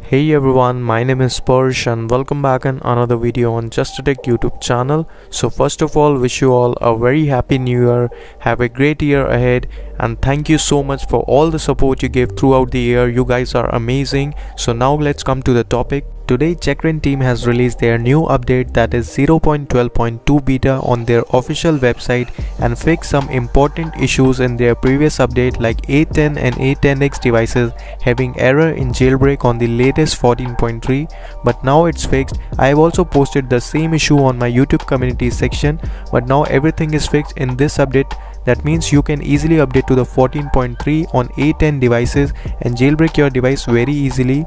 Hey everyone, my name is Spursh and welcome back in another video on Just a Tech YouTube channel. So first of all, wish you all a very happy new year, have a great year ahead, and thank you so much for all the support you gave throughout the year. You guys are amazing. So now let's come to the topic. Today Checkra team has released their new update, that is 0.12.2 beta, on their official website and fixed some important issues in their previous update, like A10 and A10X devices having error in jailbreak on the latest 14.3, but now it's fixed. I have also posted the same issue on my YouTube community section, but now everything is fixed in this update. That means you can easily update to the 14.3 on A10 devices and jailbreak your device very easily.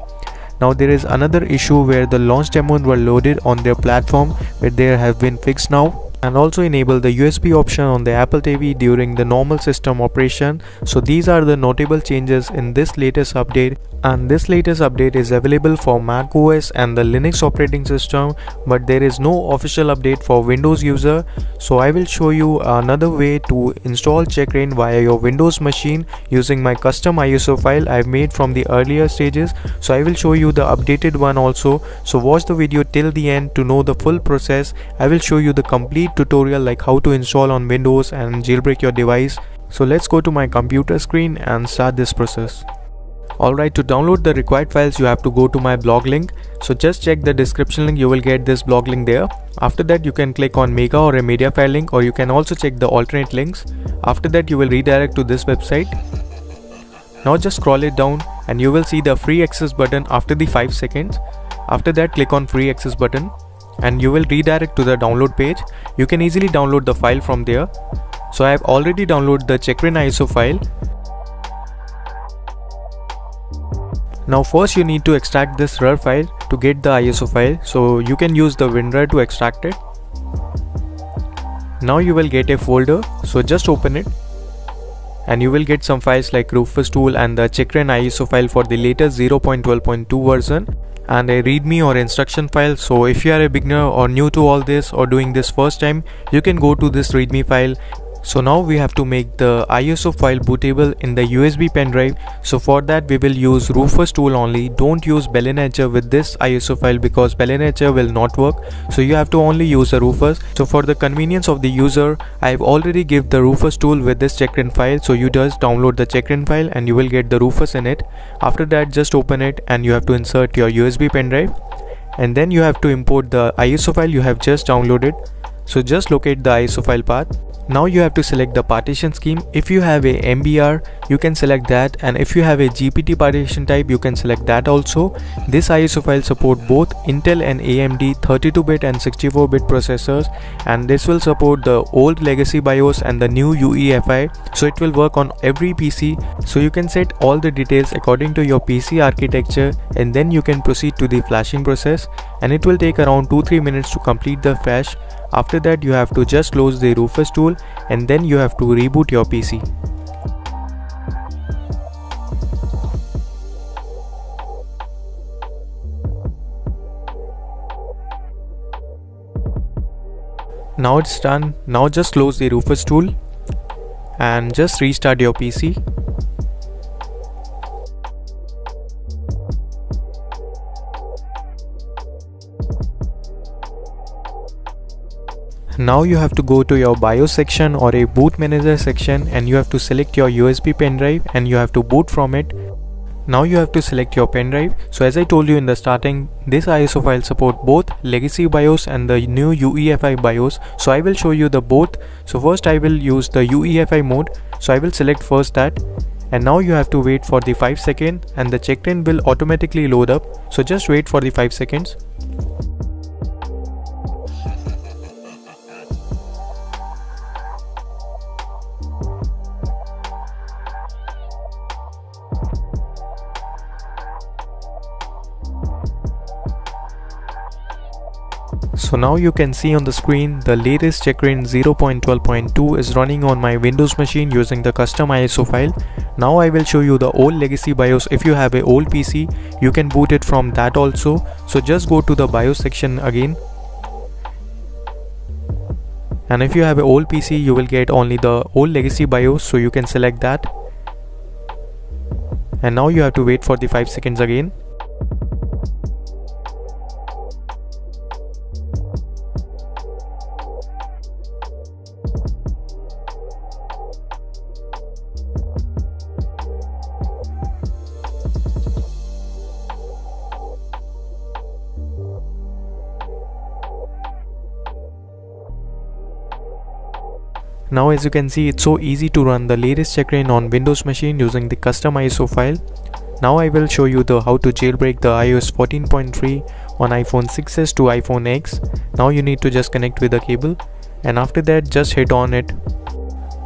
Now there is another issue where the launch demos were loaded on their platform, where they have been fixed now, and also enable the USB option on the Apple TV during the normal system operation. So these are the notable changes in this latest update, and this latest update is available for Mac OS and the Linux operating system, but there is no official update for Windows user. So I will show you another way to install Checkra via your Windows machine using my custom ISO file I've made from the earlier stages. So I will show you the updated one also, so watch the video till the end to know the full process. I will show you the complete tutorial like how to install on Windows and jailbreak your device. So let's go to my computer screen and start this process. Alright, to download the required files you have to go to my blog link. So just check the description link, you will get this blog link there. After that you can click on Mega or a media file link, or you can also check the alternate links. After that you will redirect to this website. Now just scroll it down and you will see the free access button after the 5 seconds. After that click on free access button and you will redirect to the download page. You can easily download the file from there. So I have already downloaded the Checkra ISO file. Now first you need to extract this RAR file to get the ISO file, so you can use the WinRAR to extract it. Now you will get a folder, so just open it and you will get some files like Rufus tool and the Checkra ISO file for the latest 0.12.2 version, and a readme or instruction file. So if you are a beginner or new to all this or doing this first time, you can go to this readme file. So now we have to make the ISO file bootable in the USB pen drive. So for that we will use Rufus tool only. Don't use Belinetcher with this ISO file because Belinetcher will not work. So you have to only use the Rufus. So for the convenience of the user, I have already give the Rufus tool with this Checkra file. So you just download the Checkra file and you will get the Rufus in it. After that just open it and you have to insert your USB pen drive, and then you have to import the ISO file you have just downloaded. So just locate the ISO file path. Now you have to select the partition scheme. If you have a MBR, you can select that, and if you have a GPT partition type, you can select that also. This ISO file support both Intel and AMD 32-bit and 64-bit processors, and this will support the old legacy BIOS and the new UEFI, so it will work on every PC. So you can set all the details according to your PC architecture, and then you can proceed to the flashing process, and it will take around 2-3 minutes to complete the flash. After that you have to just close the Rufus tool and then you have to reboot your PC. Now it's done. Now just close the Rufus tool and just restart your PC. Now you have to go to your BIOS section or a boot manager section and you have to select your USB pen drive and you have to boot from it. Now you have to select your pen drive. So as I told you in the starting, this ISO file support both legacy BIOS and the new UEFI BIOS. So I will show you the both. So first I will use the UEFI mode. So I will select first that, and now you have to wait for the 5 seconds and the Checkra will automatically load up. So just wait for the 5 seconds. So now you can see on the screen the latest Checkra 0.12.2 is running on my Windows machine using the custom ISO file. Now I will show you the old legacy BIOS. If you have a old PC, you can boot it from that also. So just go to the BIOS section again. And if you have an old PC, you will get only the old legacy BIOS, so you can select that. And now you have to wait for the 5 seconds again. Now as you can see, it's so easy to run the latest checkra on Windows machine using the custom ISO file. Now I will show you how to jailbreak the iOS 14.3 on iPhone 6s to iPhone X. Now you need to just connect with the cable, and after that just hit on it.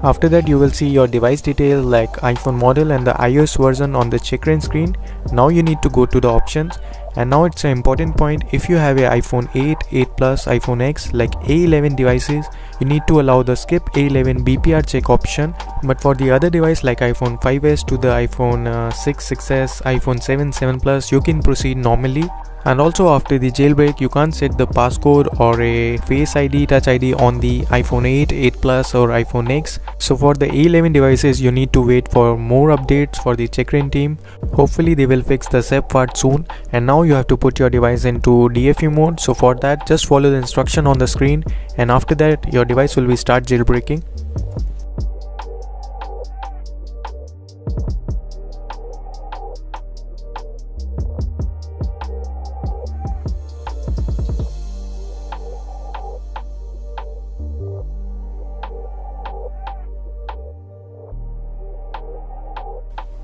After that you will see your device detail like iPhone model and the iOS version on the checkra screen. Now you need to go to the options, and now it's an important point. If you have a iPhone 8, 8 Plus, iPhone X like A11 devices, you need to allow the skip A11 BPR check option, but for the other device like iPhone 5s to the iPhone 6, 6s, iPhone 7, 7 Plus, you can proceed normally. And also after the jailbreak, you can't set the passcode or a Face ID, Touch ID on the iPhone 8, 8 Plus or iPhone X. So for the A11 devices, you need to wait for more updates for the checkra team. Hopefully they will fix the SEP part soon. And now you have to put your device into DFU mode. So for that, just follow the instruction on the screen, and after that your device will be start jailbreaking.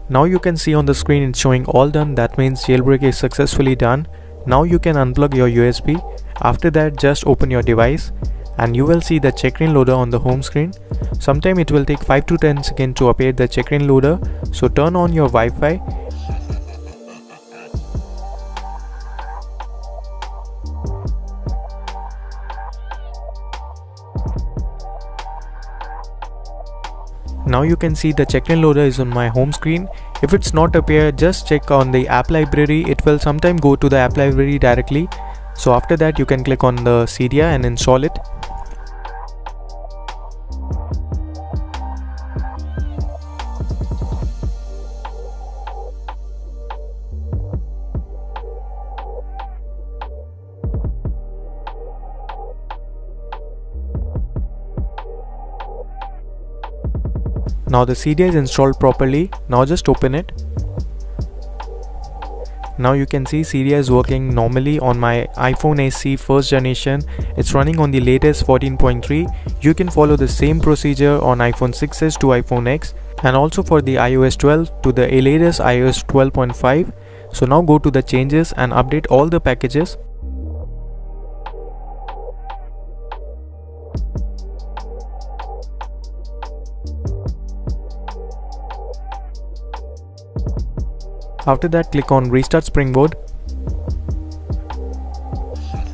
Now you can see on the screen it's showing all done. That means jailbreak is successfully done. Now you can unplug your USB. After that just open your device and you will see the checkra loader on the home screen. Sometime it will take 5 to 10 seconds to appear the checkra loader. So turn on your Wi-Fi. Now you can see the checkra loader is on my home screen. If it's not appear, just check on the app library. It will sometime go to the app library directly. So after that you can click on the Cydia and install it. Now the Cydia is installed properly. Now just open it. Now you can see Cydia is working normally on my iPhone SE first generation. It's running on the latest 14.3. You can follow the same procedure on iPhone 6s to iPhone X, and also for the iOS 12 to the latest iOS 12.5. So now go to the changes and update all the packages. After that click on Restart Springboard.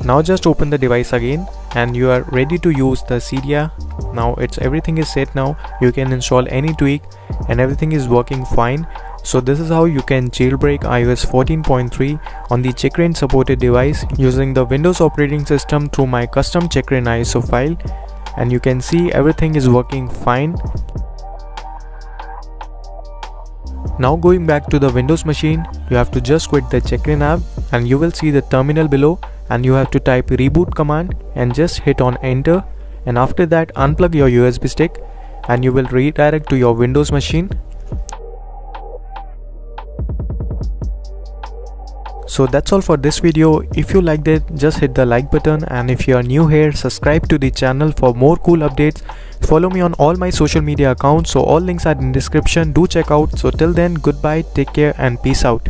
Now just open the device again and you are ready to use the Cydia. Now everything is set. Now you can install any tweak and everything is working fine. So this is how you can jailbreak iOS 14.3 on the checkra supported device using the Windows operating system through my custom checkra ISO file, and you can see everything is working fine. Now going back to the Windows machine, you have to just quit the checkra app and you will see the terminal below, and you have to type reboot command and just hit on enter, and after that unplug your USB stick and you will redirect to your Windows machine. So that's all for this video. If you liked it, just hit the like button, and if you are new here, subscribe to the channel for more cool updates. Follow me on all my social media accounts, so all links are in description. Do check out. So till then, goodbye, take care and peace out.